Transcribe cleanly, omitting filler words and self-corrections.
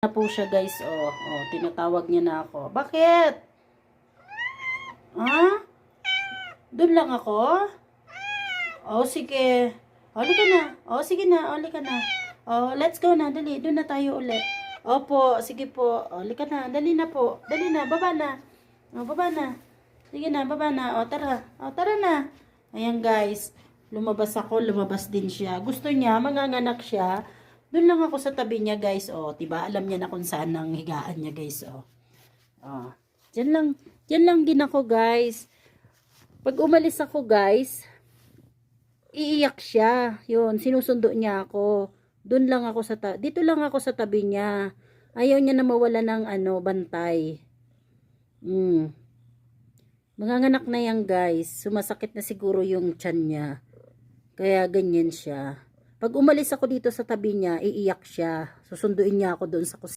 Na po siya guys, tinatawag niya na ako. Bakit? Ha? Doon lang ako? Sige. Halika na. Sige na. Halika na. Let's go na. Dali. Doon na tayo ulit. Opo. Sige po. Halika na. Dali na po. Dali na. Baba na. Baba na. Sige na. Baba na. Tara. Tara na. Ayan guys. Lumabas ako. Lumabas din siya. Gusto niya. Manganganak siya. Doon lang ako sa tabi niya guys. Diba? Alam niya na kung saan ang higaan niya guys. Diyan lang din ako guys. Pag umalis ako guys, iiyak siya. Yun, sinusundo niya ako. Doon lang ako dito lang ako sa tabi niya. Ayaw niya na mawala ng bantay. Manganganak na yan guys. Sumasakit na siguro yung tiyan niya. Kaya ganyan siya. Pag umalis ako dito sa tabi niya, iiyak siya. Susunduin niya ako doon sa kusina.